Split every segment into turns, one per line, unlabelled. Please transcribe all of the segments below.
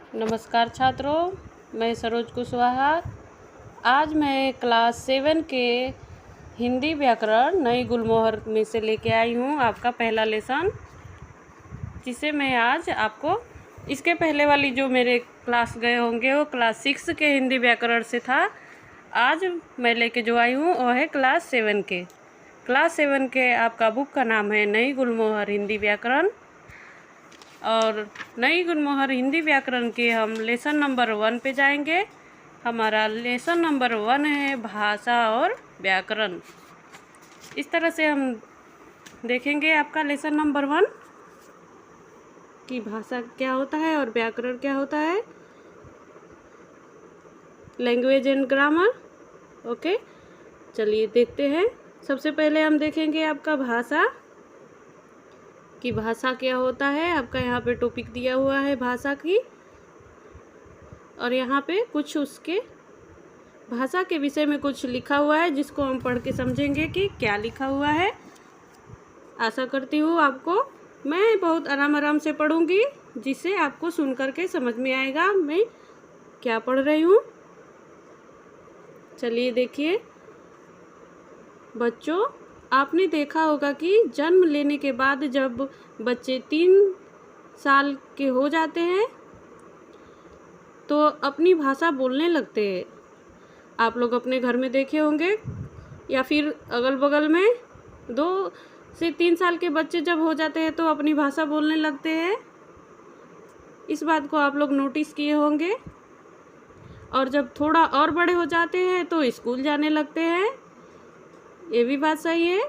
नमस्कार छात्रों, मैं सरोज कुशवाहा। आज मैं क्लास 7 के हिंदी व्याकरण नई गुलमोहर में से लेके आई हूँ आपका पहला लेसन, जिसे मैं आज आपको इसके पहले वाली जो मेरे क्लास गए होंगे वो क्लास 6 के हिंदी व्याकरण से था। आज मैं लेके जो आई हूँ वो है क्लास 7 के। क्लास 7 के आपका बुक का नाम है नई गुलमोहर हिंदी व्याकरण, और नई गुलमोहर हिंदी व्याकरण के हम लेसन नंबर 1 पे जाएंगे। हमारा लेसन नंबर 1 है भाषा और व्याकरण। इस तरह से हम देखेंगे आपका लेसन नंबर 1 कि भाषा क्या होता है और व्याकरण क्या होता है, लैंग्वेज एंड ग्रामर। ओके, चलिए देखते हैं। सबसे पहले हम देखेंगे आपका भाषा कि भाषा क्या होता है। आपका यहाँ पे टॉपिक दिया हुआ है भाषा की, और यहाँ पे कुछ उसके भाषा के विषय में कुछ लिखा हुआ है जिसको हम पढ़ के समझेंगे कि क्या लिखा हुआ है। आशा करती हूँ आपको मैं बहुत आराम से पढ़ूँगी, जिससे आपको सुन कर के समझ में आएगा मैं क्या पढ़ रही हूँ। चलिए देखिए बच्चों, आपने देखा होगा कि जन्म लेने के बाद जब बच्चे 3 साल के हो जाते हैं तो अपनी भाषा बोलने लगते हैं। आप लोग अपने घर में देखे होंगे या फिर अगल बगल में 2 से 3 साल के बच्चे जब हो जाते हैं तो अपनी भाषा बोलने लगते हैं। इस बात को आप लोग नोटिस किए होंगे। और जब थोड़ा और बड़े हो जाते हैं तो स्कूल जाने लगते हैं। ये भी बात सही है।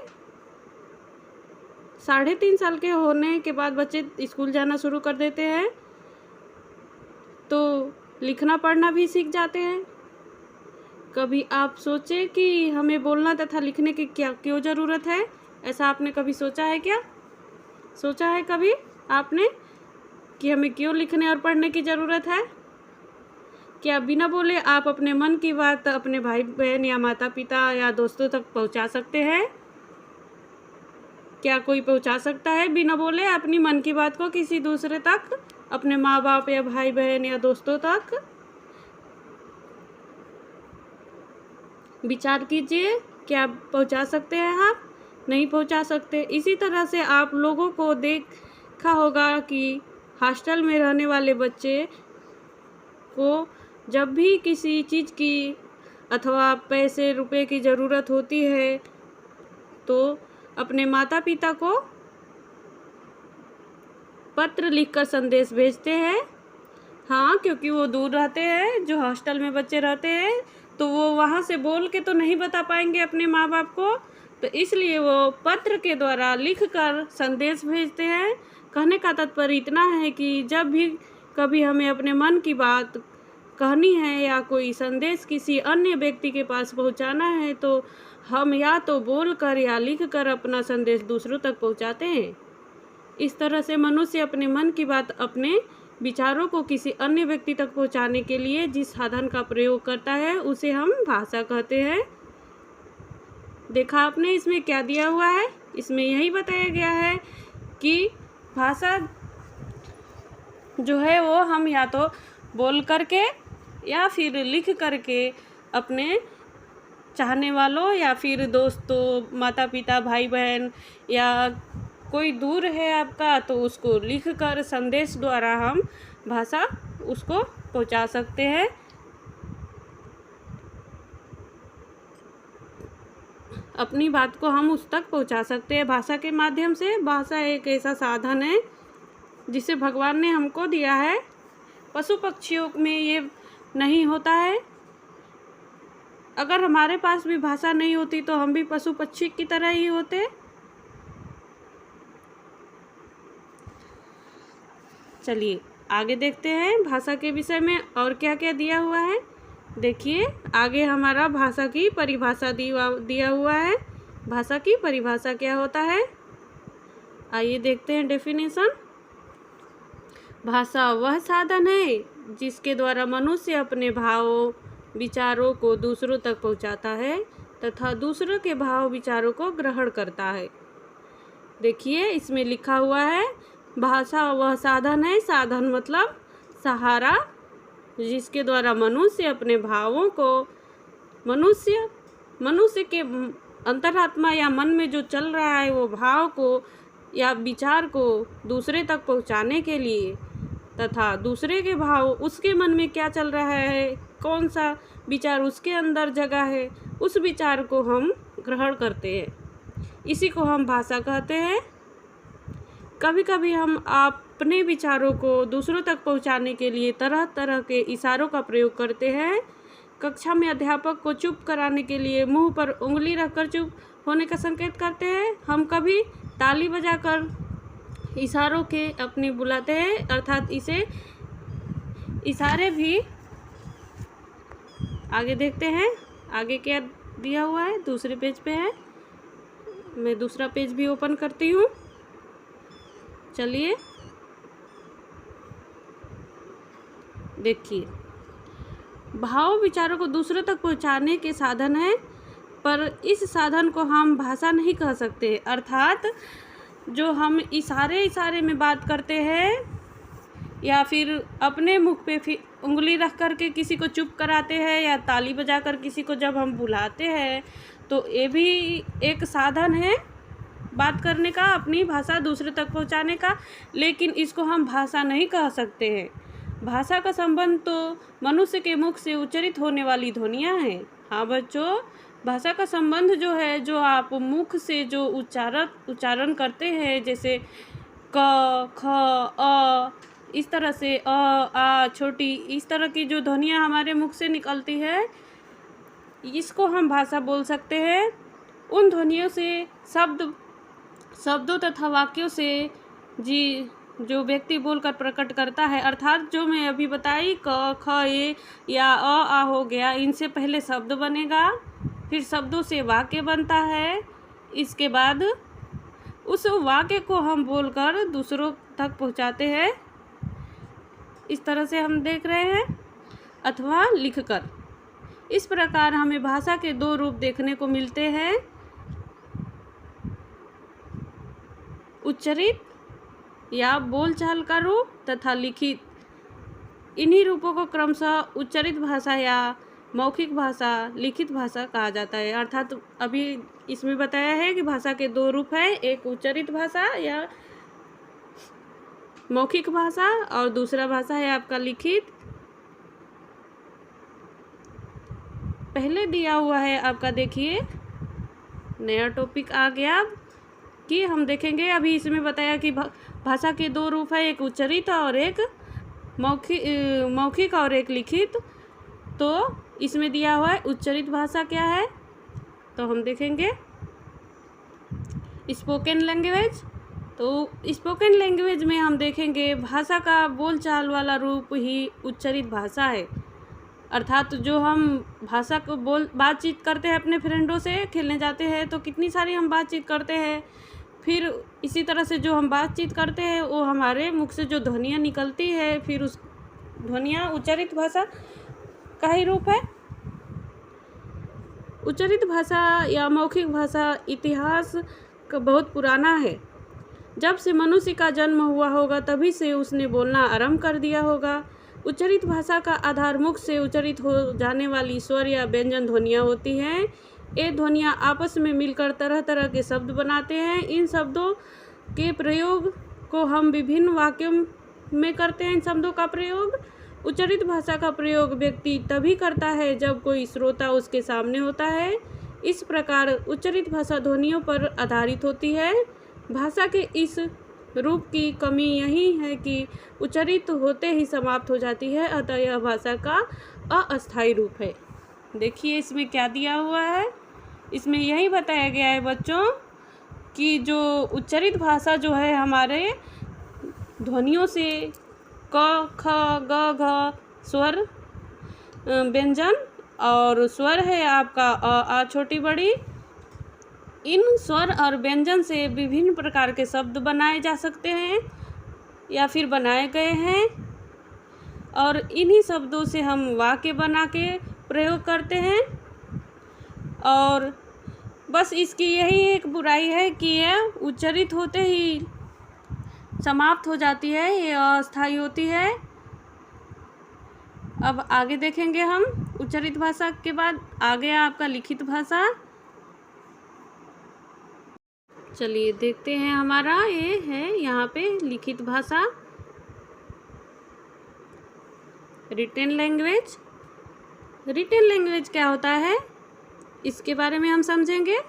3.5 साल के होने के बाद बच्चे स्कूल जाना शुरू कर देते हैं तो लिखना पढ़ना भी सीख जाते हैं। कभी आप सोचे कि हमें बोलना तथा लिखने की क्यों ज़रूरत है? ऐसा आपने कभी सोचा है क्या? सोचा है कभी आपने कि हमें क्यों लिखने और पढ़ने की ज़रूरत है? क्या बिना बोले आप अपने मन की बात अपने भाई बहन या माता पिता या दोस्तों तक पहुंचा सकते हैं? क्या कोई पहुंचा सकता है बिना बोले अपनी मन की बात को किसी दूसरे तक, अपने माँ बाप या भाई बहन या दोस्तों तक? विचार कीजिए, क्या पहुंचा सकते हैं आप? नहीं पहुंचा सकते। इसी तरह से आप लोगों को देखा होगा कि हॉस्टल में रहने वाले बच्चे को जब भी किसी चीज़ की अथवा पैसे रुपए की ज़रूरत होती है तो अपने माता पिता को पत्र लिखकर संदेश भेजते हैं। हाँ, क्योंकि वो दूर रहते हैं, जो हॉस्टल में बच्चे रहते हैं, तो वो वहाँ से बोल के तो नहीं बता पाएंगे अपने माँ बाप को, तो इसलिए वो पत्र के द्वारा लिखकर संदेश भेजते हैं। कहने का तात्पर्य इतना है कि जब भी कभी हमें अपने मन की बात कहनी है या कोई संदेश किसी अन्य व्यक्ति के पास पहुंचाना है तो हम या तो बोलकर या लिखकर अपना संदेश दूसरों तक पहुंचाते हैं। इस तरह से मनुष्य अपने मन की बात, अपने विचारों को किसी अन्य व्यक्ति तक पहुंचाने के लिए जिस साधन का प्रयोग करता है उसे हम भाषा कहते हैं। देखा आपने इसमें क्या दिया हुआ है? इसमें यही बताया गया है कि भाषा जो है वो हम या तो बोल करके या फिर लिख करके अपने चाहने वालों या फिर दोस्तों, माता पिता, भाई बहन या कोई दूर है आपका तो उसको लिखकर संदेश द्वारा हम भाषा उसको पहुंचा सकते हैं। अपनी बात को हम उस तक पहुंचा सकते हैं भाषा के माध्यम से। भाषा एक ऐसा साधन है जिसे भगवान ने हमको दिया है। पशु पक्षियों में ये नहीं होता है। अगर हमारे पास भी भाषा नहीं होती तो हम भी पशु पक्षी की तरह ही होते। चलिए आगे देखते हैं भाषा के विषय में और क्या क्या दिया हुआ है। देखिए आगे हमारा भाषा की परिभाषा दिया हुआ है। भाषा की परिभाषा क्या होता है, आइए देखते हैं डेफिनेशन। भाषा वह साधन है जिसके द्वारा मनुष्य अपने भावों विचारों को दूसरों तक पहुंचाता है तथा दूसरों के भाव विचारों को ग्रहण करता है। देखिए इसमें लिखा हुआ है भाषा वह साधन है। साधन मतलब सहारा जिसके द्वारा मनुष्य अपने भावों को मनुष्य के अंतरात्मा या मन में जो चल रहा है वो भाव को या विचार को दूसरे तक पहुंचाने के लिए तथा दूसरे के भाव उसके मन में क्या चल रहा है, कौन सा विचार उसके अंदर जगह है, उस विचार को हम ग्रहण करते हैं। इसी को हम भाषा कहते हैं। कभी कभी हम अपने विचारों को दूसरों तक पहुंचाने के लिए तरह तरह के इशारों का प्रयोग करते हैं। कक्षा में अध्यापक को चुप कराने के लिए मुंह पर उंगली रखकर चुप होने का संकेत करते हैं। हम कभी ताली बजाकर इशारों के अपनी बुलाते हैं, अर्थात इसे इशारे भी। आगे देखते हैं आगे क्या दिया हुआ है, दूसरे पेज पे है। मैं दूसरा पेज भी ओपन करती हूँ। चलिए देखिए, भाव विचारों को दूसरों तक पहुँचाने के साधन है, पर इस साधन को हम भाषा नहीं कह सकते। अर्थात जो हम इशारे में बात करते हैं या फिर अपने मुख पे उंगली रख कर के किसी को चुप कराते हैं या ताली बजाकर किसी को जब हम बुलाते हैं, तो ये भी एक साधन है बात करने का, अपनी भाषा दूसरे तक पहुंचाने का, लेकिन इसको हम भाषा नहीं कह सकते हैं। भाषा का संबंध तो मनुष्य के मुख से उच्चारित होने वाली ध्वनियाँ हैं। हाँ बच्चों, भाषा का संबंध जो है, जो आप मुख से जो उच्चारण करते हैं, जैसे क, ख, अ, इस तरह से अ, आ, छोटी, इस तरह की जो ध्वनियाँ हमारे मुख से निकलती है, इसको हम भाषा बोल सकते हैं। उन ध्वनियों से शब्दों तथा वाक्यों से जो व्यक्ति बोलकर प्रकट करता है, अर्थात जो मैं अभी बताई क, ख, ए या आ हो गया, इनसे पहले शब्द बनेगा, फिर शब्दों से वाक्य बनता है। इसके बाद उस वाक्य को हम बोलकर दूसरों तक पहुंचाते हैं। इस तरह से हम देख रहे हैं, अथवा लिखकर। इस प्रकार हमें भाषा के दो रूप देखने को मिलते हैं, उच्चारित या बोलचाल का रूप तथा लिखित। इन्हीं रूपों को क्रमशः उच्चारित भाषा या मौखिक भाषा, लिखित भाषा कहा जाता है। अर्थात अभी इसमें बताया है कि भाषा के दो रूप हैं, एक उच्चारित भाषा या मौखिक भाषा और दूसरा भाषा है आपका लिखित। पहले दिया हुआ है आपका, देखिए नया टॉपिक आ गया कि हम देखेंगे। अभी इसमें बताया कि भाषा के दो रूप है, एक उच्चारित और एक मौखिक और एक लिखित। तो इसमें दिया हुआ है उच्चारित भाषा क्या है, तो हम देखेंगे स्पोकन लैंग्वेज। तो स्पोकन लैंग्वेज में हम देखेंगे भाषा का बोलचाल वाला रूप ही उच्चारित भाषा है। अर्थात जो हम भाषा को बातचीत करते हैं अपने फ्रेंडों से, खेलने जाते हैं तो कितनी सारी हम बातचीत करते हैं, फिर इसी तरह से जो हम बातचीत करते हैं वो हमारे मुख से जो ध्वनियाँ निकलती है, फिर उस ध्वनियाँ उच्चारित भाषा का ही रूप है। उच्चारित भाषा या मौखिक भाषा इतिहास का बहुत पुराना है। जब से मनुष्य का जन्म हुआ होगा तभी से उसने बोलना आरंभ कर दिया होगा। उच्चारित भाषा का आधार मुख से उच्चारित हो जाने वाली स्वर या व्यंजन ध्वनियाँ होती हैं। ये ध्वनियाँ आपस में मिलकर तरह तरह के शब्द बनाते हैं। इन शब्दों के प्रयोग को हम विभिन्न वाक्यों में करते हैं। इन शब्दों का प्रयोग, उच्चारित भाषा का प्रयोग व्यक्ति तभी करता है जब कोई श्रोता उसके सामने होता है। इस प्रकार उच्चारित भाषा ध्वनियों पर आधारित होती है। भाषा के इस रूप की कमी यही है कि उच्चारित होते ही समाप्त हो जाती है, अतः यह भाषा का अस्थायी रूप है। देखिए इसमें क्या दिया हुआ है, इसमें यही बताया गया है बच्चों कि जो उच्चारित भाषा जो है हमारे ध्वनियों से क, ख, ग, घ स्वर व्यंजन और स्वर है आपका आ छोटी बड़ी, इन स्वर और व्यंजन से विभिन्न प्रकार के शब्द बनाए जा सकते हैं या फिर बनाए गए हैं, और इन्हीं शब्दों से हम वाक्य बना के प्रयोग करते हैं। और बस इसकी यही एक बुराई है कि यह उच्चारित होते ही समाप्त हो जाती है, ये अस्थायी होती है। अब आगे देखेंगे हम उच्चारित भाषा के बाद आ गया आपका लिखित भाषा। चलिए देखते हैं, हमारा ये है यहाँ पे लिखित भाषा, रिटन लैंग्वेज। रिटन लैंग्वेज क्या होता है इसके बारे में हम समझेंगे।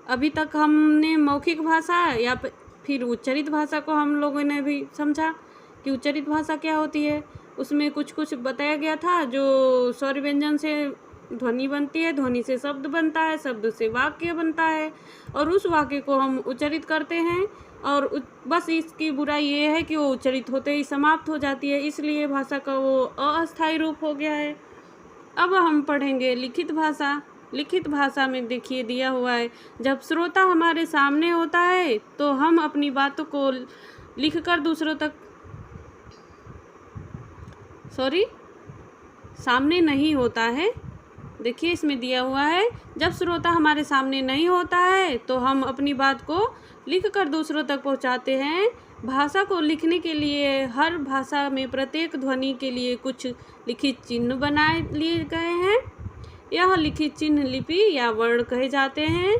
अभी तक हमने मौखिक भाषा या फिर उच्चारित भाषा को हम लोगों ने भी समझा कि उच्चारित भाषा क्या होती है। उसमें कुछ कुछ बताया गया था, जो स्वर व्यंजन से ध्वनि बनती है, ध्वनि से शब्द बनता है, शब्द से वाक्य बनता है और उस वाक्य को हम उच्चारित करते हैं। और बस इसकी बुराई ये है कि वो उच्चारित होते ही समाप्त हो जाती है, इसलिए भाषा का वो अस्थायी रूप हो गया है। अब हम पढ़ेंगे लिखित भाषा। लिखित भाषा में देखिए दिया हुआ है, जब श्रोता हमारे सामने होता है तो हम अपनी बातों को लिखकर दूसरों तक सामने नहीं होता है। देखिए इसमें दिया हुआ है, जब श्रोता हमारे सामने नहीं होता है तो हम अपनी बात को लिखकर दूसरों तक पहुंचाते हैं। भाषा को लिखने के लिए हर भाषा में प्रत्येक ध्वनि के लिए कुछ लिखित चिन्ह बनाए लिए गए हैं। यह लिखित चिन्ह लिपि या वर्ण कहे जाते हैं।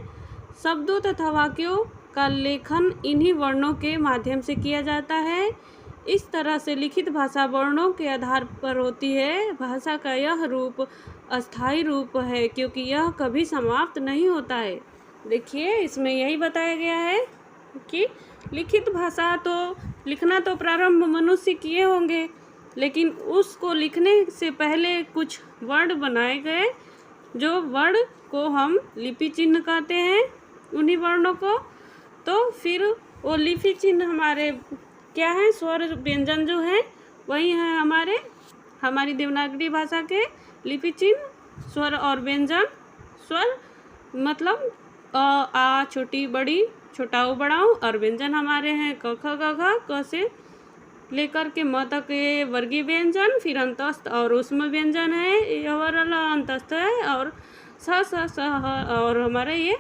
शब्दों तथा वाक्यों का लेखन इन्हीं वर्णों के माध्यम से किया जाता है। इस तरह से लिखित भाषा वर्णों के आधार पर होती है। भाषा का यह रूप अस्थायी रूप है क्योंकि यह कभी समाप्त नहीं होता है। देखिए इसमें यही बताया गया है कि लिखित भाषा तो लिखना तो प्रारंभ मनुष्य किए होंगे, लेकिन उसको लिखने से पहले कुछ वर्ण बनाए गए, जो वर्ण को हम लिपि चिन्ह कहते हैं, उन्हीं वर्णों को। तो फिर वो लिपि चिन्ह हमारे क्या है, स्वर व्यंजन जो है वही है हमारी देवनागरी भाषा के लिपि चिन्ह। स्वर और व्यंजन, स्वर मतलब अ आ छोटी बड़ी, छोटा ऊ बड़ा ऊ, और व्यंजन हमारे हैं क ख ग घ, क से लेकर के म तक के वर्गीय व्यंजन। फिर अंतस्थ और ऊष्म व्यंजन है, अंतस्थ है, और स और हमारा ये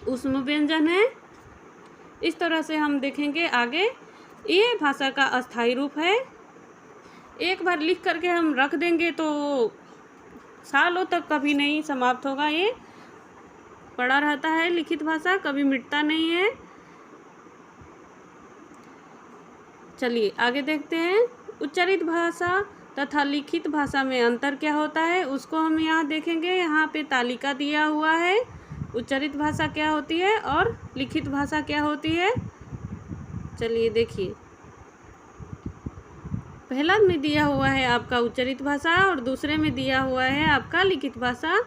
ऊष्म व्यंजन है। इस तरह से हम देखेंगे आगे। ये भाषा का अस्थायी रूप है। एक बार लिख करके हम रख देंगे तो सालों तक कभी नहीं समाप्त होगा, ये पड़ा रहता है। लिखित भाषा कभी मिटता नहीं है। चलिए आगे देखते हैं, उच्चारित भाषा तथा लिखित भाषा में अंतर क्या होता है उसको हम यहाँ देखेंगे। यहाँ पे तालिका दिया हुआ है, उच्चारित भाषा क्या होती है और लिखित भाषा क्या होती है। चलिए देखिए, पहला में दिया हुआ है आपका उच्चारित भाषा और दूसरे में दिया हुआ है आपका लिखित भाषा।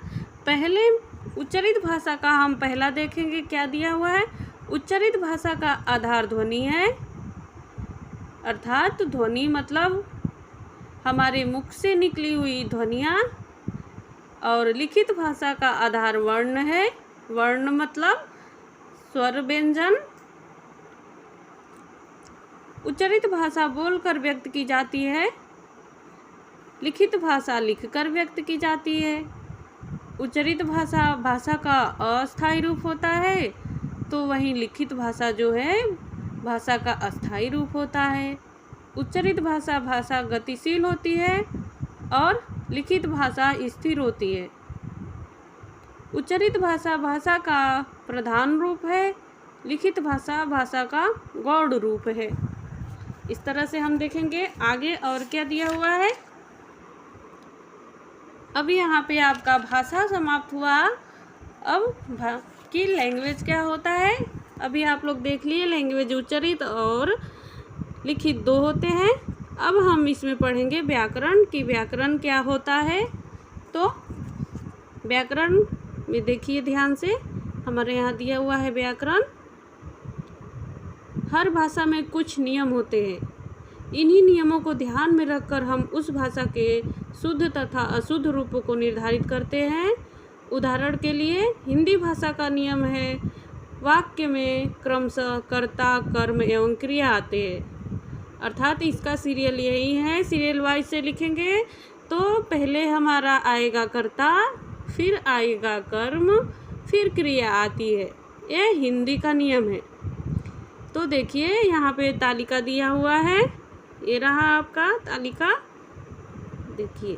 पहले उच्चारित भाषा का हम पहला देखेंगे, क्या दिया हुआ है। उच्चारित भाषा का आधार ध्वनि है, अर्थात ध्वनि मतलब हमारे मुख से निकली हुई ध्वनियाँ। और लिखित भाषा का आधार वर्ण है, वर्ण मतलब स्वर व्यंजन। उच्चारित भाषा बोलकर व्यक्त की जाती है, लिखित भाषा लिखकर व्यक्त की जाती है। उच्चारित भाषा का अस्थायी रूप होता है, तो वहीं लिखित भाषा जो है भाषा का अस्थायी रूप होता है। उच्चारित भाषा गतिशील होती है और लिखित भाषा स्थिर होती है। उच्चारित भाषा का प्रधान रूप है, लिखित भाषा का गौण रूप है। इस तरह से हम देखेंगे आगे और क्या दिया हुआ है। अभी यहाँ पे आपका भाषा समाप्त हुआ। अब की लैंग्वेज क्या होता है, अभी आप लोग देख लिए लैंग्वेज उच्चारित और लिखित दो होते हैं। अब हम इसमें पढ़ेंगे व्याकरण की व्याकरण क्या होता है। तो व्याकरण में देखिए ध्यान से, हमारे यहाँ दिया हुआ है व्याकरण। हर भाषा में कुछ नियम होते हैं, इन्हीं नियमों को ध्यान में रखकर हम उस भाषा के शुद्ध तथा अशुद्ध रूपों को निर्धारित करते हैं। उदाहरण के लिए हिंदी भाषा का नियम है, वाक्य में क्रमशः कर्ता, कर्म एवं क्रिया आते हैं। अर्थात इसका सीरियल यही है, सीरियल वाइज से लिखेंगे तो पहले हमारा आएगा कर्ता, फिर आएगा कर्म, फिर क्रिया आती है। ये हिंदी का नियम है। तो देखिए यहाँ पे तालिका दिया हुआ है, ये रहा आपका तालिका। देखिए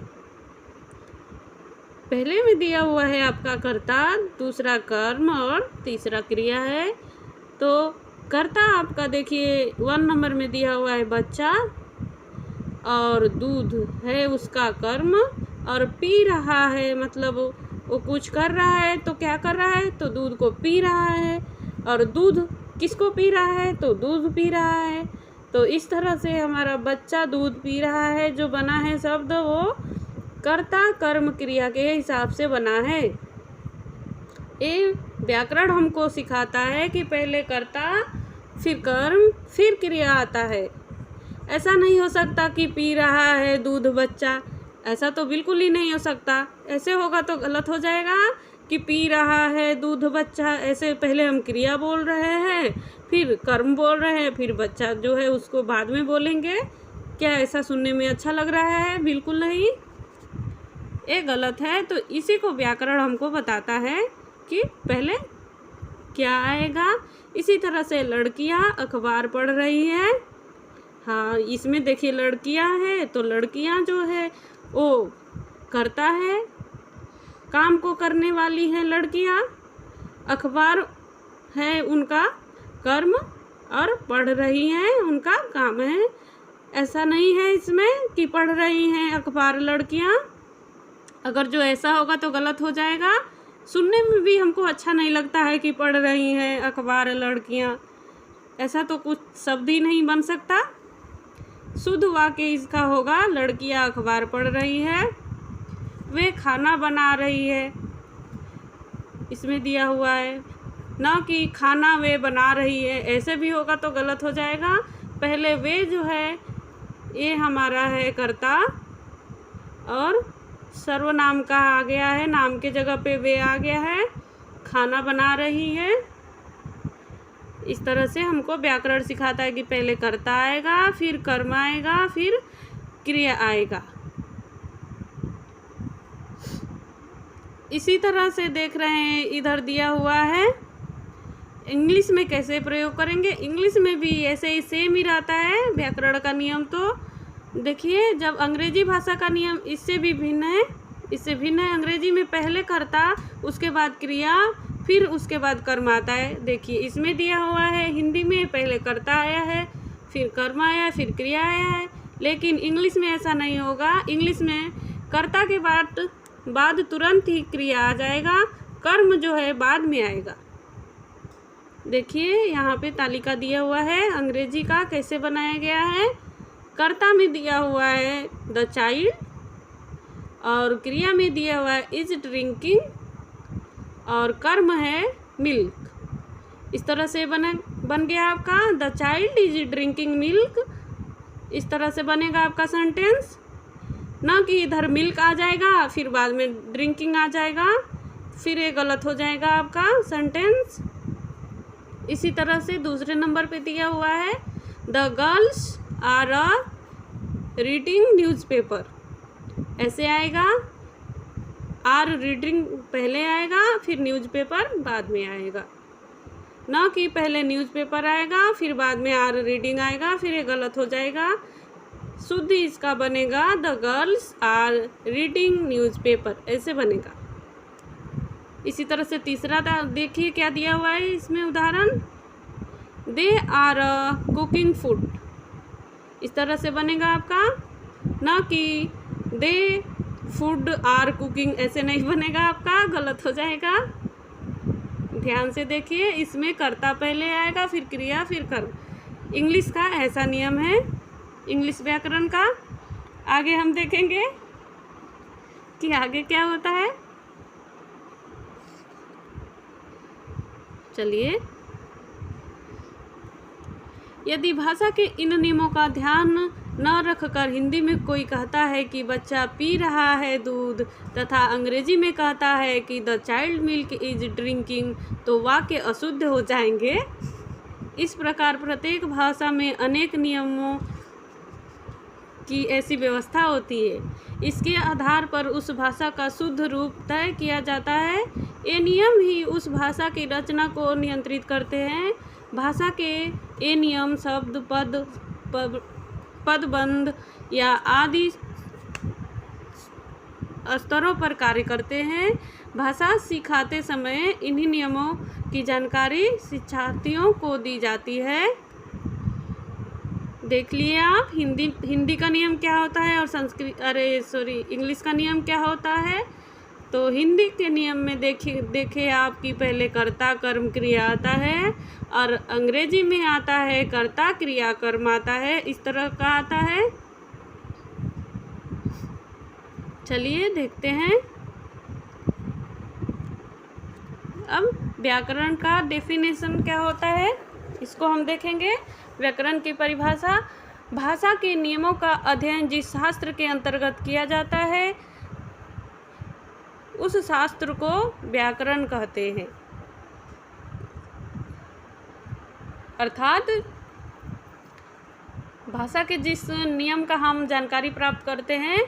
पहले में दिया हुआ है आपका कर्ता, दूसरा कर्म और तीसरा क्रिया है। तो कर्ता आपका देखिए 1 नंबर में दिया हुआ है बच्चा, और दूध है उसका कर्म, और पी रहा है मतलब वो कुछ कर रहा है, तो क्या कर रहा है, तो दूध को पी रहा है। और दूध किसको पी रहा है, तो दूध पी रहा है। तो इस तरह से हमारा बच्चा दूध पी रहा है जो बना है शब्द, वो कर्ता कर्म क्रिया के हिसाब से बना है। ये व्याकरण हमको सिखाता है कि पहले कर्ता फिर कर्म फिर क्रिया आता है। ऐसा नहीं हो सकता कि पी रहा है दूध बच्चा, ऐसा तो बिल्कुल ही नहीं हो सकता। ऐसे होगा तो गलत हो जाएगा कि पी रहा है दूध बच्चा, ऐसे पहले हम क्रिया बोल रहे हैं, फिर कर्म बोल रहे हैं, फिर बच्चा जो है उसको बाद में बोलेंगे। क्या ऐसा सुनने में अच्छा लग रहा है? बिल्कुल नहीं, ये गलत है। तो इसी को व्याकरण हमको बताता है कि पहले क्या आएगा। इसी तरह से लड़कियां अखबार पढ़ रही हैं। हाँ, इसमें देखिए लड़कियां हैं, तो लड़कियां जो है वो करता है, काम को करने वाली है लड़कियां। अखबार है उनका कर्म, और पढ़ रही हैं उनका काम है। ऐसा नहीं है इसमें कि पढ़ रही हैं अखबार लड़कियां। अगर जो ऐसा होगा तो गलत हो जाएगा। सुनने में भी हमको अच्छा नहीं लगता है कि पढ़ रही हैं अखबार लड़कियां, ऐसा तो कुछ शब्द ही नहीं बन सकता। शुद्ध वाक्य इसका होगा लड़कियां अखबार पढ़ रही है, वे खाना बना रही है। इसमें दिया हुआ है ना कि खाना वे बना रही है, ऐसे भी होगा तो गलत हो जाएगा। पहले वे जो है ये हमारा है कर्ता, और सर्वनाम का आ गया है, नाम के जगह पे वे आ गया है। खाना बना रही है। इस तरह से हमको व्याकरण सिखाता है कि पहले कर्ता आएगा, फिर कर्म आएगा, फिर क्रिया आएगा। इसी तरह से देख रहे हैं इधर दिया हुआ है इंग्लिश में कैसे प्रयोग करेंगे। इंग्लिश में भी ऐसे ही सेम ही रहता है व्याकरण का नियम। तो देखिए जब अंग्रेजी भाषा का नियम इससे भी भिन्न है, इससे भिन्न है। अंग्रेजी में पहले कर्ता, उसके बाद क्रिया, फिर उसके बाद कर्म आता है। देखिए इसमें दिया हुआ है हिंदी में पहले कर्ता आया है, फिर कर्म आया है, फिर क्रिया आया है। लेकिन इंग्लिश में ऐसा नहीं होगा। इंग्लिश में कर्ता के बाद तुरंत ही क्रिया आ जाएगा, कर्म जो है बाद में आएगा। देखिए यहाँ पे तालिका दिया हुआ है अंग्रेजी का कैसे बनाया गया है। कर्ता में दिया हुआ है द चाइल्ड, और क्रिया में दिया हुआ है इज ड्रिंकिंग, और कर्म है मिल्क। इस तरह से बन गया आपका the child is drinking milk. इस तरह से बनेगा आपका सेंटेंस, ना कि इधर मिल्क आ जाएगा फिर बाद में ड्रिंकिंग आ जाएगा, फिर ये गलत हो जाएगा आपका सेंटेंस। इसी तरह से दूसरे नंबर पे दिया हुआ है the girls are reading newspaper. ऐसे आएगा, आर रीडिंग पहले आएगा, फिर न्यूज़पेपर बाद में आएगा, ना कि पहले न्यूज़पेपर आएगा फिर बाद में आर रीडिंग आएगा, फिर ये गलत हो जाएगा। शुद्ध इसका बनेगा the girls are reading newspaper, ऐसे बनेगा। इसी तरह से तीसरा देखिए क्या दिया हुआ है इसमें उदाहरण, दे आर कुकिंग फूड। इस तरह से बनेगा आपका, ना कि दे फूड आर कुकिंग, ऐसे नहीं बनेगा आपका, गलत हो जाएगा। ध्यान से देखिए, इसमें कर्ता पहले आएगा, फिर क्रिया, फिर कर्म। इंग्लिश का ऐसा नियम है, इंग्लिश व्याकरण का। आगे हम देखेंगे कि आगे क्या होता है। चलिए, यदि भाषा के इन नियमों का ध्यान न रखकर हिंदी में कोई कहता है कि बच्चा पी रहा है दूध, तथा अंग्रेजी में कहता है कि the child milk is drinking, तो वाक्य अशुद्ध हो जाएंगे। इस प्रकार प्रत्येक भाषा में अनेक नियमों की ऐसी व्यवस्था होती है। इसके आधार पर उस भाषा का शुद्ध रूप तय किया जाता है। ये नियम ही उस भाषा की रचना को नियंत्रित करते हैं। भाषा के ये नियम शब्द, पदबंध या आदि स्तरों पर कार्य करते हैं। भाषा सिखाते समय इन्हीं नियमों की जानकारी शिक्षार्थियों को दी जाती है। देख लिए आप हिंदी का नियम क्या होता है और इंग्लिश का नियम क्या होता है। तो हिंदी के नियम में देखे आप कि पहले कर्ता कर्म क्रिया आता है और अंग्रेजी में आता है कर्ता क्रिया कर्म आता है, इस तरह का आता है। चलिए देखते हैं। अब व्याकरण का डेफिनेशन क्या होता है इसको हम देखेंगे। व्याकरण की परिभाषा, भाषा के नियमों का अध्ययन जिस शास्त्र के अंतर्गत किया जाता है उस शास्त्र को व्याकरण कहते हैं। अर्थात भाषा के जिस नियम का हम जानकारी प्राप्त करते हैं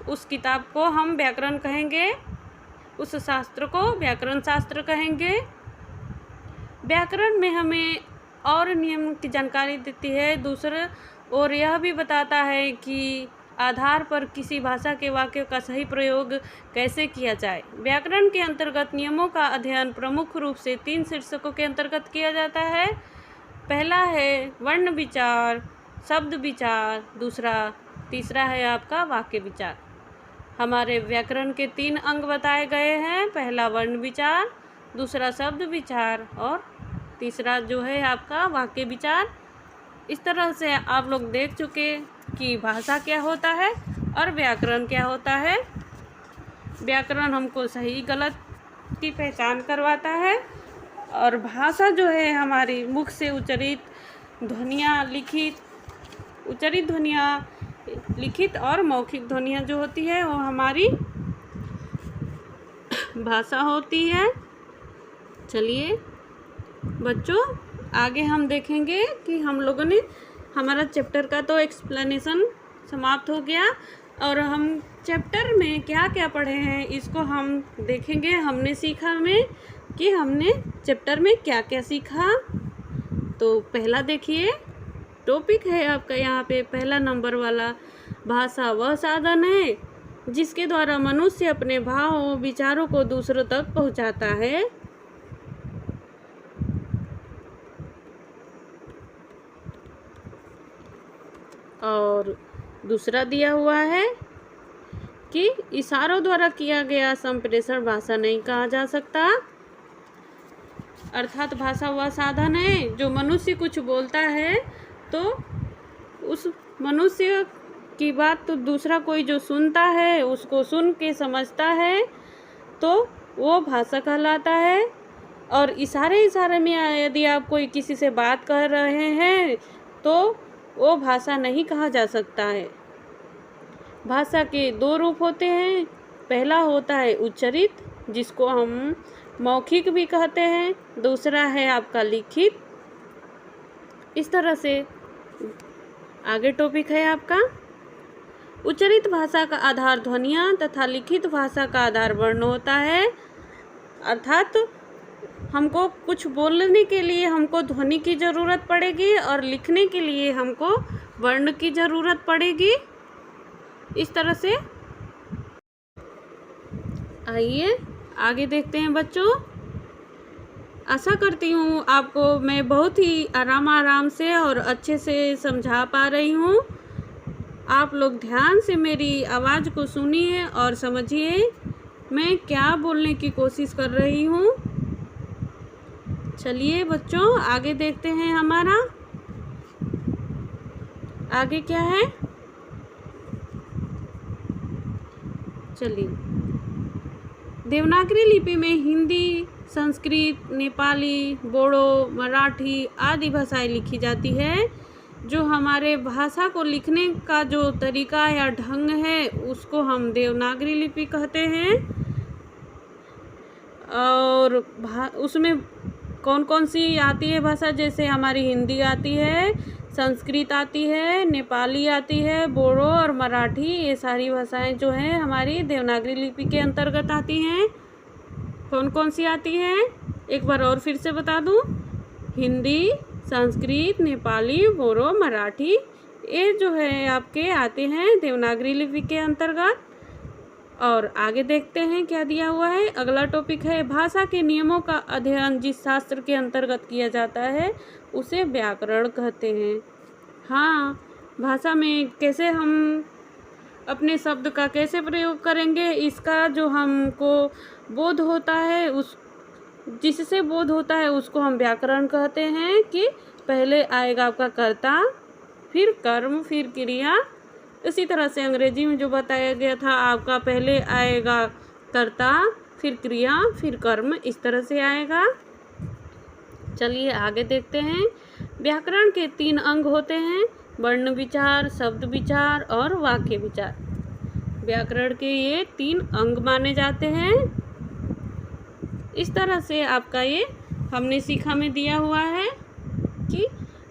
उस किताब को हम व्याकरण कहेंगे, उस शास्त्र को व्याकरण शास्त्र कहेंगे। व्याकरण में हमें और नियम की जानकारी देती है दूसरे, और यह भी बताता है कि आधार पर किसी भाषा के वाक्य का सही प्रयोग कैसे किया जाए। व्याकरण के अंतर्गत नियमों का अध्ययन प्रमुख रूप से 3 शीर्षकों के अंतर्गत किया जाता है। पहला है वर्ण विचार, शब्द विचार, तीसरा है आपका वाक्य विचार। हमारे व्याकरण के 3 अंग बताए गए हैं। पहला वर्ण विचार, दूसरा शब्द विचार और तीसरा जो है आपका वाक्य विचार। इस तरह से आप लोग देख चुके कि भाषा क्या होता है और व्याकरण क्या होता है। व्याकरण हमको सही गलत की पहचान करवाता है और भाषा जो है हमारी मुख से उच्चारित ध्वनियाँ, लिखित और मौखिक ध्वनियाँ जो होती है वो हमारी भाषा होती है। चलिए बच्चों, आगे हम देखेंगे कि हम लोगों ने हमारा चैप्टर का तो एक्सप्लेनेशन समाप्त हो गया और हम चैप्टर में क्या क्या पढ़े हैं इसको हम देखेंगे। हमने सीखा कि हमने चैप्टर में क्या क्या सीखा। तो पहला देखिए टॉपिक है आपका यहाँ पे पहला नंबर वाला, भाषा वह साधन है जिसके द्वारा मनुष्य अपने भावों विचारों को दूसरों तक पहुँचाता है। और दूसरा दिया हुआ है कि इशारों द्वारा किया गया संप्रेषण भाषा नहीं कहा जा सकता। अर्थात भाषा वह साधन है जो मनुष्य कुछ बोलता है तो उस मनुष्य की बात तो दूसरा कोई जो सुनता है उसको सुन के समझता है तो वो भाषा कहलाता है। और इशारे में यदि आप कोई किसी से बात कर रहे हैं तो वो भाषा नहीं कहा जा सकता है। भाषा के 2 रूप होते हैं। पहला होता है उच्चारित जिसको हम मौखिक भी कहते हैं, दूसरा है आपका लिखित। इस तरह से आगे टॉपिक है आपका उच्चारित भाषा का आधार ध्वनियाँ तथा लिखित भाषा का आधार वर्ण होता है। अर्थात हमको कुछ बोलने के लिए हमको ध्वनि की ज़रूरत पड़ेगी और लिखने के लिए हमको वर्ण की ज़रूरत पड़ेगी। इस तरह से आइए आगे देखते हैं बच्चों। आशा करती हूँ आपको मैं बहुत ही आराम से और अच्छे से समझा पा रही हूँ। आप लोग ध्यान से मेरी आवाज़ को सुनिए और समझिए मैं क्या बोलने की कोशिश कर रही हूँ। चलिए बच्चों आगे देखते हैं। हमारा आगे क्या है, चलिए देवनागरी लिपि में हिंदी, संस्कृत, नेपाली, बोडो, मराठी आदि भाषाएं लिखी जाती है। जो हमारे भाषा को लिखने का जो तरीका या ढंग है उसको हम देवनागरी लिपि कहते हैं। और उसमें कौन कौन सी आती है भाषा, जैसे हमारी हिंदी आती है, संस्कृत आती है, नेपाली आती है, बोडो और मराठी, ये सारी भाषाएं जो हैं हमारी देवनागरी लिपि के अंतर्गत आती हैं। कौन कौन सी आती हैं एक बार और फिर से बता दूं, हिंदी, संस्कृत, नेपाली, बोडो, मराठी, ये जो है आपके आते हैं देवनागरी लिपि के अंतर्गत। और आगे देखते हैं क्या दिया हुआ है। अगला टॉपिक है भाषा के नियमों का अध्ययन जिस शास्त्र के अंतर्गत किया जाता है उसे व्याकरण कहते हैं। हाँ, भाषा में कैसे हम अपने शब्द का कैसे प्रयोग करेंगे, इसका जो हमको बोध होता है, उस जिससे बोध होता है उसको हम व्याकरण कहते हैं। कि पहले आएगा आपका कर्ता, फिर कर्म, फिर क्रिया। इसी तरह से अंग्रेजी में जो बताया गया था आपका पहले आएगा कर्ता, फिर क्रिया, फिर कर्म, इस तरह से आएगा। चलिए आगे देखते हैं। व्याकरण के 3 अंग होते हैं, वर्ण विचार, शब्द विचार और वाक्य विचार। व्याकरण के ये 3 अंग माने जाते हैं। इस तरह से आपका ये हमने सीखा में दिया हुआ है कि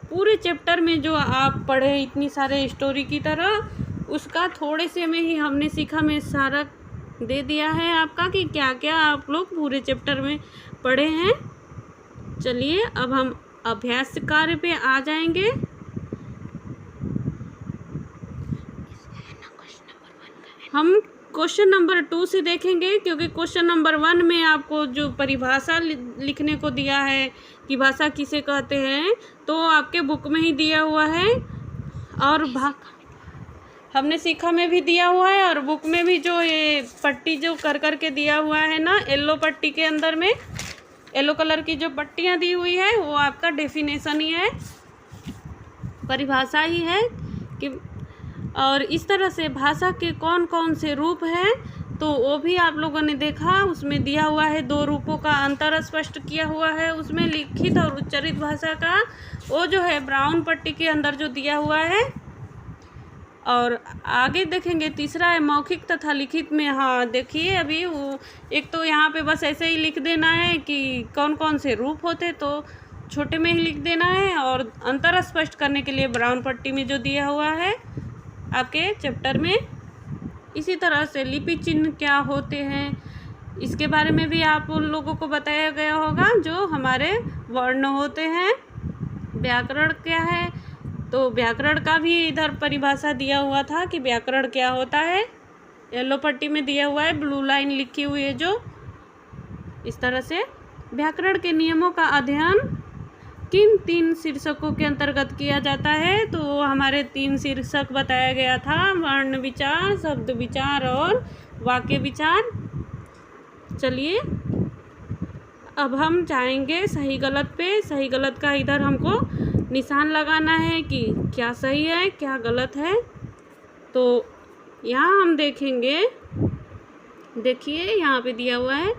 पूरे चैप्टर में जो आप पढ़े इतनी सारे स्टोरी की तरह, उसका थोड़े से में ही हमने सीखा में सारा दे दिया है आपका कि क्या क्या आप लोग पूरे चैप्टर में पढ़े हैं। चलिए अब हम अभ्यास कार्य पे आ जाएंगे। हम क्वेश्चन नंबर 2 से देखेंगे, क्योंकि क्वेश्चन नंबर 1 में आपको जो परिभाषा लिखने को दिया है कि भाषा किसे कहते हैं, तो आपके बुक में ही दिया हुआ है और हमने सीखा में भी दिया हुआ है, और बुक में भी जो ये पट्टी जो कर के दिया हुआ है ना, येलो पट्टी के अंदर में येलो कलर की जो पट्टियाँ दी हुई है वो आपका डेफिनेशन ही है, परिभाषा ही है कि। और इस तरह से भाषा के कौन कौन से रूप हैं तो वो भी आप लोगों ने देखा, उसमें दिया हुआ है 2 रूपों का अंतर स्पष्ट किया हुआ है। उसमें लिखित और उच्चारित भाषा का वो जो है ब्राउन पट्टी के अंदर जो दिया हुआ है। और आगे देखेंगे तीसरा है मौखिक तथा लिखित में। हाँ देखिए, अभी वो एक तो यहाँ पे बस ऐसे ही लिख देना है कि कौन कौन से रूप होते, तो छोटे में ही लिख देना है, और अंतर स्पष्ट करने के लिए ब्राउन पट्टी में जो दिया हुआ है आपके चैप्टर में। इसी तरह से लिपि चिन्ह क्या होते हैं, इसके बारे में भी आप उन लोगों को बताया गया होगा, जो हमारे वर्ण होते हैं। व्याकरण क्या है, तो व्याकरण का भी इधर परिभाषा दिया हुआ था कि व्याकरण क्या होता है, येलो पट्टी में दिया हुआ है, ब्लू लाइन लिखी हुई है जो। इस तरह से व्याकरण के नियमों का अध्ययन किन 3 शीर्षकों के अंतर्गत किया जाता है, तो हमारे 3 शीर्षक बताया गया था, वर्ण विचार, शब्द विचार और वाक्य विचार। चलिए अब हम जाएंगे सही गलत पे। सही गलत का इधर हमको निशान लगाना है कि क्या सही है क्या गलत है। तो यहाँ हम देखेंगे, देखिए यहाँ पे दिया हुआ है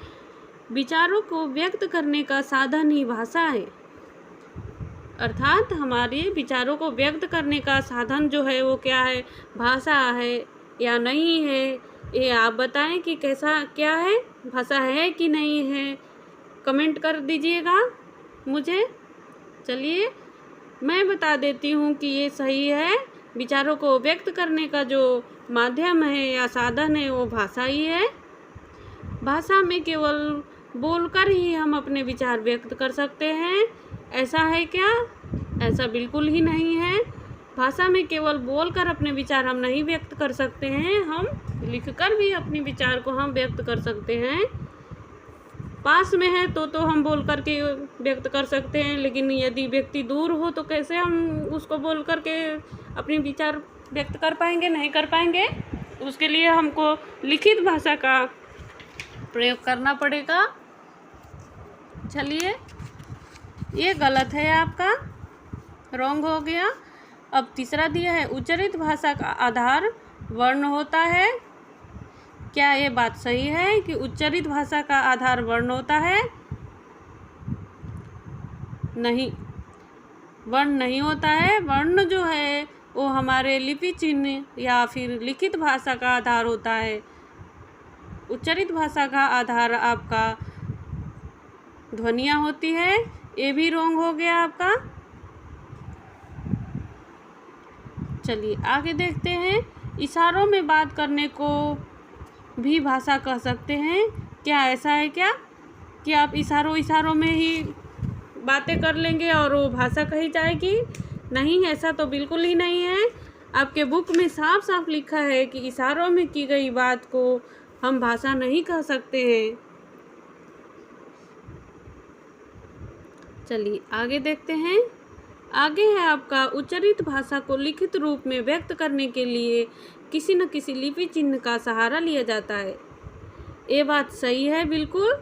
विचारों को व्यक्त करने का साधन ही भाषा है। अर्थात हमारे विचारों को व्यक्त करने का साधन जो है वो क्या है, भाषा है या नहीं है, ये आप बताएं कि कैसा क्या है, भाषा है कि नहीं है, कमेंट कर दीजिएगा मुझे। चलिए मैं बता देती हूँ कि ये सही है। विचारों को व्यक्त करने का जो माध्यम है या साधन है वो भाषा ही है। भाषा में केवल बोलकर ही हम अपने विचार व्यक्त कर सकते हैं, ऐसा है क्या? ऐसा बिल्कुल ही नहीं है। भाषा में केवल बोलकर अपने विचार हम नहीं व्यक्त कर सकते हैं, हम लिखकर भी अपने विचार को हम व्यक्त कर सकते हैं। पास में है तो हम बोल करके व्यक्त कर सकते हैं, लेकिन यदि व्यक्ति दूर हो तो कैसे हम उसको बोल करके अपने विचार व्यक्त कर पाएंगे? नहीं कर पाएंगे। उसके लिए हमको लिखित भाषा का प्रयोग करना पड़ेगा। चलिए ये गलत है, आपका रॉन्ग हो गया। अब तीसरा दिया है उच्चारित भाषा का आधार वर्ण होता है। क्या ये बात सही है कि उच्चारित भाषा का आधार वर्ण होता है? नहीं, वर्ण नहीं होता है। वर्ण जो है वो हमारे लिपि चिन्ह या फिर लिखित भाषा का आधार होता है। उच्चारित भाषा का आधार आपका ध्वनियाँ होती है। ये भी रॉन्ग हो गया आपका। चलिए आगे देखते हैं। इशारों में बात करने को भी भाषा कह सकते हैं। क्या ऐसा है क्या कि आप इशारों में ही बातें कर लेंगे और वो भाषा कही जाएगी? नहीं, ऐसा तो बिल्कुल ही नहीं है। आपके बुक में साफ साफ लिखा है कि इशारों में की गई बात को हम भाषा नहीं कह सकते हैं। चलिए आगे देखते हैं। आगे है आपका उच्चारित भाषा को लिखित रूप में व्यक्त करने के लिए किसी न किसी लिपि चिन्ह का सहारा लिया जाता है। ये बात सही है बिल्कुल।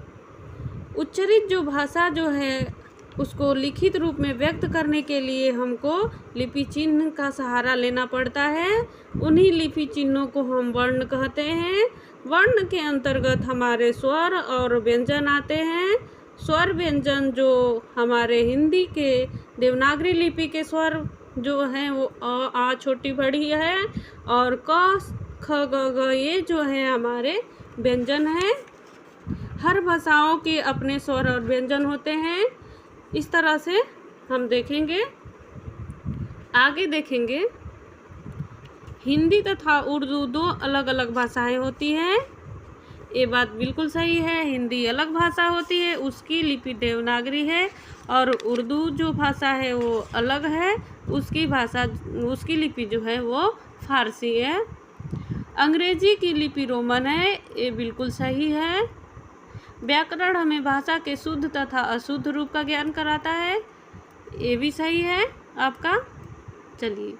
उच्चारित जो भाषा जो है उसको लिखित रूप में व्यक्त करने के लिए हमको लिपि चिन्ह का सहारा लेना पड़ता है। उन्हीं लिपि चिन्हों को हम वर्ण कहते हैं। वर्ण के अंतर्गत हमारे स्वर और व्यंजन आते हैं। स्वर व्यंजन जो हमारे हिंदी के देवनागरी लिपि के स्वर जो हैं वो आ छोटी बड़ी है, और क ख ग घ ये जो है हमारे व्यंजन हैं। हर भाषाओं के अपने स्वर और व्यंजन होते हैं। इस तरह से हम देखेंगे। आगे देखेंगे, हिंदी तथा उर्दू दो अलग अलग भाषाएं होती हैं। ये बात बिल्कुल सही है। हिंदी अलग भाषा होती है, उसकी लिपि देवनागरी है, और उर्दू जो भाषा है वो अलग है, उसकी लिपि जो है वो फारसी है। अंग्रेजी की लिपि रोमन है, ये बिल्कुल सही है। व्याकरण हमें भाषा के शुद्ध तथा अशुद्ध रूप का ज्ञान कराता है, ये भी सही है आपका। चलिए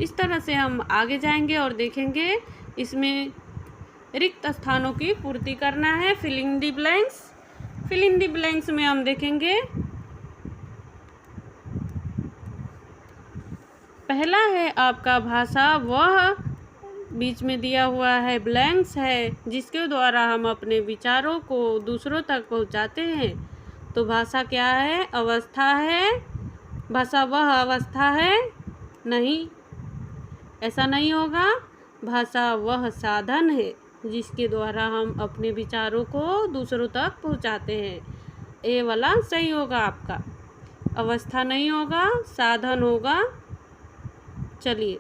इस तरह से हम आगे जाएंगे और देखेंगे। इसमें रिक्त स्थानों की पूर्ति करना है, fill in the blanks. Fill in the blanks में हम देखेंगे, पहला है आपका भाषा, वह बीच में दिया हुआ है ब्लैंक्स है, जिसके द्वारा हम अपने विचारों को दूसरों तक पहुंचाते हैं। तो भाषा क्या है? अवस्था है। भाषा वह अवस्था है? नहीं, ऐसा नहीं होगा। भाषा वह साधन है जिसके द्वारा हम अपने विचारों को दूसरों तक पहुंचाते हैं। ये वाला सही होगा आपका। अवस्था नहीं होगा, साधन होगा। चलिए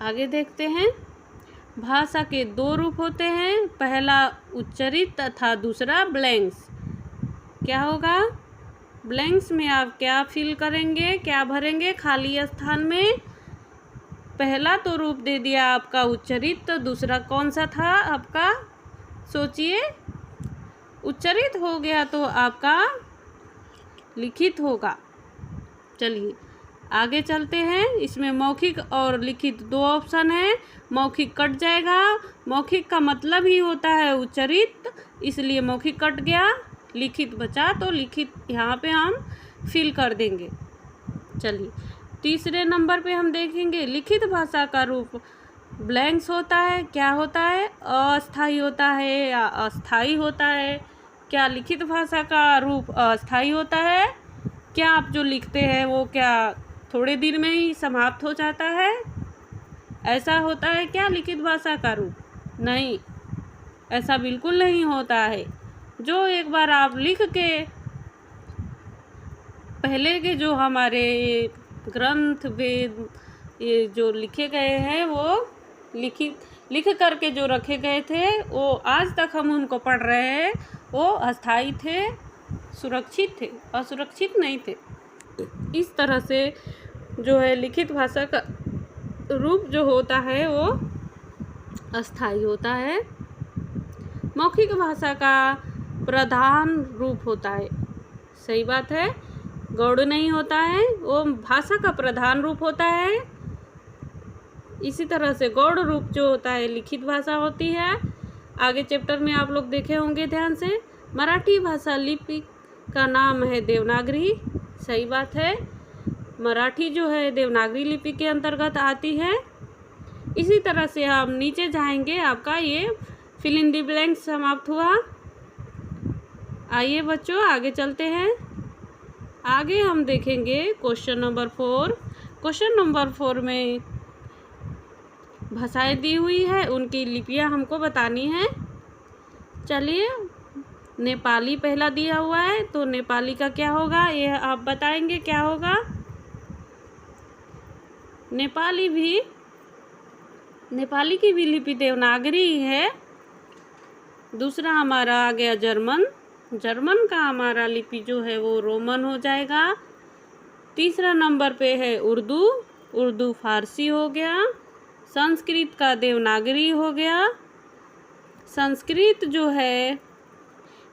आगे देखते हैं। भाषा के दो रूप होते हैं, पहला उच्चारित तथा दूसरा ब्लैंक्स। क्या होगा? ब्लैंक्स में आप क्या फिल करेंगे, क्या भरेंगे खाली स्थान में? पहला तो रूप दे दिया आपका उच्चारित, तो दूसरा कौन सा था आपका? सोचिए। उच्चारित हो गया तो आपका लिखित होगा। चलिए आगे चलते हैं। इसमें मौखिक और लिखित दो ऑप्शन है। मौखिक कट जाएगा। मौखिक का मतलब ही होता है उच्चारित, इसलिए मौखिक कट गया। लिखित बचा तो लिखित यहाँ पे हम फिल कर देंगे। चलिए तीसरे नंबर पे हम देखेंगे, लिखित भाषा का रूप ब्लैंक्स होता है। क्या होता है? अस्थाई होता है या अस्थाई होता है? क्या लिखित भाषा का रूप अस्थाई होता है? क्या आप जो लिखते हैं वो क्या थोड़े दिन में ही समाप्त हो जाता है? ऐसा होता है क्या लिखित भाषा का रूप? नहीं, ऐसा बिल्कुल नहीं होता है। जो एक बार आप लिख के, पहले के जो हमारे ग्रंथ वेद ये जो लिखे गए हैं वो लिख करके जो रखे गए थे, वो आज तक हम उनको पढ़ रहे हैं, वो अस्थाई थे, सुरक्षित थे, असुरक्षित नहीं थे। इस तरह से जो है लिखित भाषा का रूप जो होता है वो अस्थाई होता है। मौखिक भाषा का प्रधान रूप होता है। सही बात है, गौड़ नहीं होता है, वो भाषा का प्रधान रूप होता है। इसी तरह से गौड़ रूप जो होता है लिखित भाषा होती है। आगे चैप्टर में आप लोग देखे होंगे ध्यान से। मराठी भाषा लिपि का नाम है देवनागरी। सही बात है, मराठी जो है देवनागरी लिपि के अंतर्गत आती है। इसी तरह से हम नीचे जाएंगे, आपका ये फिल इन द ब्लैंक्स समाप्त हुआ। आइए बच्चों आगे चलते हैं। आगे हम देखेंगे क्वेश्चन नंबर 4। क्वेश्चन नंबर 4 में भाषाएं दी हुई है, उनकी लिपियां हमको बतानी है। चलिए नेपाली पहला दिया हुआ है, तो नेपाली का क्या होगा ये आप बताएंगे क्या होगा। नेपाली की भी लिपि देवनागरी है। दूसरा हमारा आ गया जर्मन का हमारा लिपि जो है वो रोमन हो जाएगा। तीसरा नंबर पे है उर्दू फारसी हो गया। संस्कृत का देवनागरी हो गया। संस्कृत जो है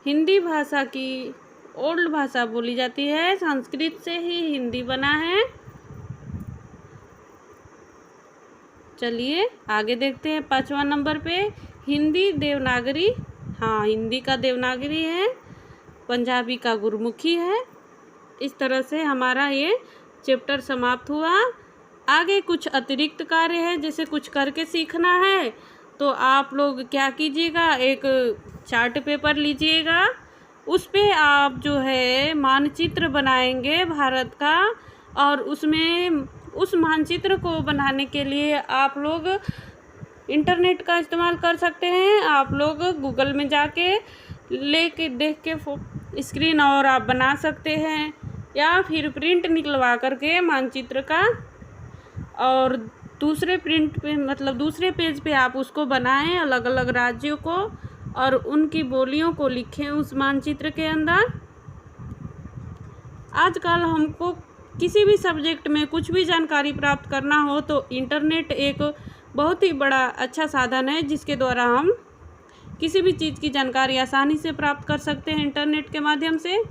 हिंदी भाषा की ओल्ड भाषा बोली जाती है, संस्कृत से ही हिंदी बना है। चलिए आगे देखते हैं 5वां नंबर पे हिंदी देवनागरी। हाँ, हिंदी का देवनागरी है, पंजाबी का गुरमुखी है। इस तरह से हमारा ये चैप्टर समाप्त हुआ। आगे कुछ अतिरिक्त कार्य है, जैसे कुछ करके सीखना है तो आप लोग क्या कीजिएगा, एक चार्ट पेपर लीजिएगा, उस पे आप जो है मानचित्र बनाएंगे भारत का, और उसमें उस मानचित्र को बनाने के लिए आप लोग इंटरनेट का इस्तेमाल कर सकते हैं। आप लोग गूगल में जाके लेके देख के स्क्रीन और आप बना सकते हैं, या फिर प्रिंट निकलवा करके मानचित्र का और दूसरे प्रिंट पे मतलब दूसरे पेज पे आप उसको बनाएं, अलग अलग राज्यों को, और उनकी बोलियों को लिखें उस मानचित्र के अंदर। आजकल हमको किसी भी सब्जेक्ट में कुछ भी जानकारी प्राप्त करना हो तो इंटरनेट एक बहुत ही बड़ा अच्छा साधन है, जिसके द्वारा हम किसी भी चीज़ की जानकारी आसानी से प्राप्त कर सकते हैं इंटरनेट के माध्यम से।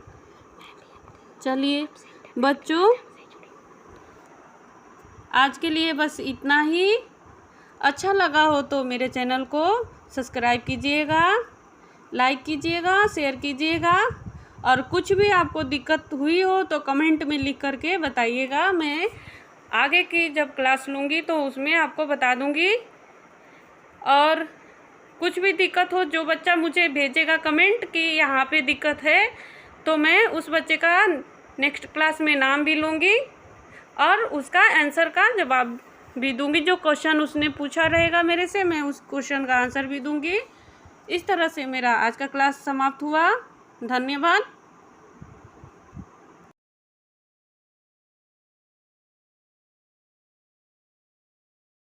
चलिए बच्चों, आज के लिए बस इतना ही। अच्छा लगा हो तो मेरे चैनल को सब्सक्राइब कीजिएगा, लाइक कीजिएगा, शेयर कीजिएगा, और कुछ भी आपको दिक्कत हुई हो तो कमेंट में लिख करके बताइएगा। मैं आगे की जब क्लास लूँगी तो उसमें आपको बता दूँगी। और कुछ भी दिक्कत हो, जो बच्चा मुझे भेजेगा कमेंट कि यहाँ पे दिक्कत है, तो मैं उस बच्चे का नेक्स्ट क्लास में नाम भी लूँगी और उसका आंसर का जवाब भी दूँगी। जो क्वेश्चन उसने पूछा रहेगा मेरे से, मैं उस क्वेश्चन का आंसर भी दूँगी। इस तरह से मेरा आज का क्लास समाप्त हुआ। धन्यवाद।